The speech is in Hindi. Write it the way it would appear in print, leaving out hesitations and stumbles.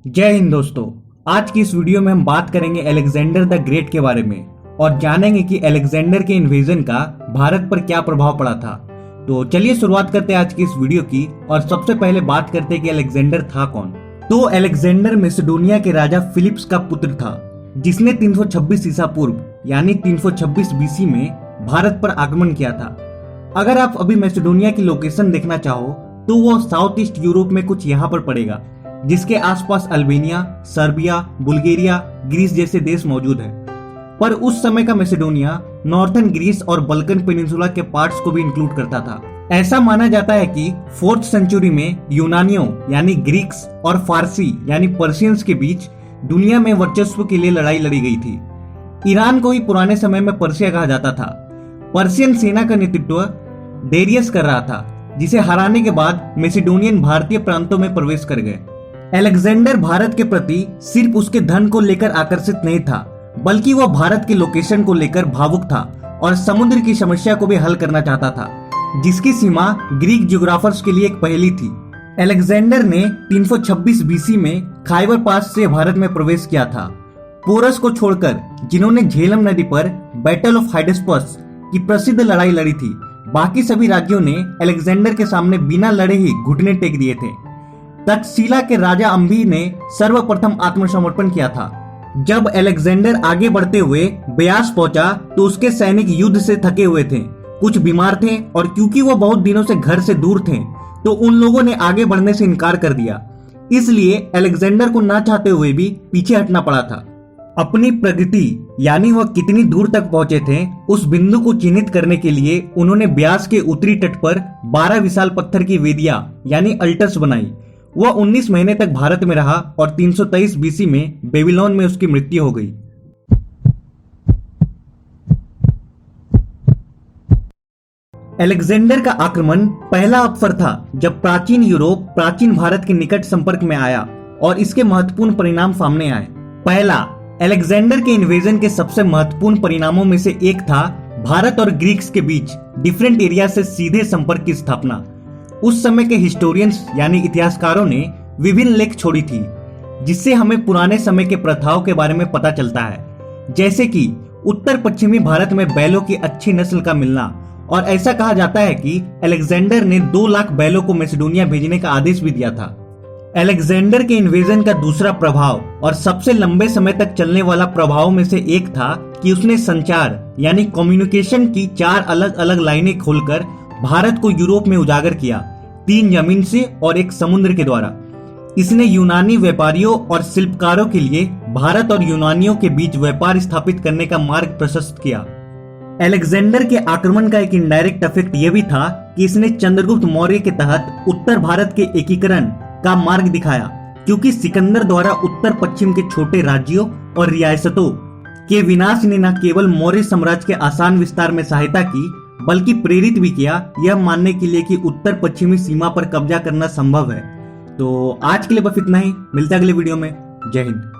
जय हिंद दोस्तों। आज की इस वीडियो में हम बात करेंगे अलेक्जेंडर द ग्रेट के बारे में और जानेंगे कि अलेक्जेंडर के इन्वेजन का भारत पर क्या प्रभाव पड़ा था। तो चलिए शुरुआत करते हैं आज की इस वीडियो की और सबसे पहले बात करते हैं कि अलेक्जेंडर था कौन। तो अलेक्जेंडर मैसेडोनिया के राजा फिलिप्स का पुत्र था जिसने 326 ईसा पूर्व यानी 326 बीसी में भारत पर आगमन किया था। अगर आप अभी मैसेडोनिया की लोकेशन देखना चाहो तो वो साउथ ईस्ट यूरोप में कुछ यहाँ पर पड़ेगा, जिसके आसपास अल्बेनिया, सर्बिया, बुल्गारिया, ग्रीस जैसे देश मौजूद हैं। पर उस समय का मैसेडोनिया नॉर्थर्न ग्रीस और बल्कन पेनिनसुला के पार्ट्स को भी इंक्लूड करता था। ऐसा माना जाता है कि 4th सेंचुरी में यूनानियों यानी ग्रीक्स और फारसी यानी पर्शियंस के बीच दुनिया में वर्चस्व के लिए लड़ाई लड़ी गई थी। ईरान को ही पुराने समय में पर्शिया कहा जाता था। पर्शियन सेना का नेतृत्व डेरियस कर रहा था, जिसे हराने के बाद मैसेडोनियन भारतीय प्रांतों में प्रवेश कर गए। अलेक्जेंडर भारत के प्रति सिर्फ उसके धन को लेकर आकर्षित नहीं था, बल्कि वह भारत के लोकेशन को लेकर भावुक था और समुद्र की समस्या को भी हल करना चाहता था, जिसकी सीमा ग्रीक जियोग्राफर्स के लिए एक पहेली थी। अलेक्जेंडर ने 326 बीसी में खाइबर पास से भारत में प्रवेश किया था। पोरस को छोड़कर, जिन्होंने झेलम नदी पर बैटल ऑफ हाइडेस्पस की प्रसिद्ध लड़ाई लड़ी थी, बाकी सभी राज्यों ने अलेक्जेंडर के सामने बिना लड़े ही घुटने टेक दिए थे। तक्षशिला के राजा अंबी ने सर्वप्रथम आत्मसमर्पण किया था। जब अलेक्जेंडर आगे बढ़ते हुए ब्यास पहुंचा तो उसके सैनिक युद्ध से थके हुए थे, कुछ बीमार थे और क्योंकि वो बहुत दिनों से घर से दूर थे तो उन लोगों ने आगे बढ़ने से इनकार कर दिया। इसलिए अलेक्जेंडर को ना चाहते हुए भी पीछे हटना पड़ा था। अपनी प्रगति यानी वह कितनी दूर तक पहुंचे थे, उस बिंदु को चिन्हित करने के लिए उन्होंने ब्यास के उत्तरी तट पर 12 विशाल पत्थर की वेदियां यानी अल्टर्स बनाई। वह 19 महीने तक भारत में रहा और 323 बीसी में बेबीलोन में उसकी मृत्यु हो गई। अलेक्जेंडर का आक्रमण पहला अवसर था जब प्राचीन यूरोप प्राचीन भारत के निकट संपर्क में आया और इसके महत्वपूर्ण परिणाम सामने आए। पहला, अलेक्जेंडर के इन्वेजन के सबसे महत्वपूर्ण परिणामों में से एक था भारत और ग्रीक्स के बीच डिफरेंट एरिया से सीधे संपर्क की स्थापना। उस समय के हिस्टोरियंस यानी इतिहासकारों ने विभिन्न लेख छोड़ी थी, जिससे हमें पुराने समय के प्रथाओं के बारे में पता चलता है, जैसे कि उत्तर पश्चिमी भारत में बैलों की अच्छी नस्ल का मिलना। और ऐसा कहा जाता है कि अलेक्जेंडर ने 2 लाख बैलों को मैसेडोनिया भेजने का आदेश भी दिया था। अलेक्जेंडर के इन्वेजन का दूसरा प्रभाव और सबसे लंबे समय तक चलने वाला प्रभाव में से एक था कि उसने संचार यानी कम्युनिकेशन की 4 अलग अलग लाइनें खोलकर भारत को यूरोप में उजागर किया, 3 जमीन से और 1 समुद्र के द्वारा। इसने यूनानी व्यापारियों और शिल्पकारों के लिए भारत और यूनानियों के बीच व्यापार स्थापित करने का मार्ग प्रशस्त किया। अलेक्जेंडर के आक्रमण का एक इनडायरेक्ट इफेक्ट यह भी था कि इसने चंद्रगुप्त मौर्य के तहत उत्तर भारत के एकीकरण का मार्ग दिखाया, क्योंकि सिकंदर द्वारा उत्तर पश्चिम के छोटे राज्यों और रियासतों के विनाश ने न केवल मौर्य साम्राज्य के आसान विस्तार में सहायता की, बल्कि प्रेरित भी किया यह मानने के लिए कि उत्तर पश्चिमी सीमा पर कब्जा करना संभव है। तो आज के लिए बस इतना ही, मिलते हैं अगले वीडियो में। जय हिंद।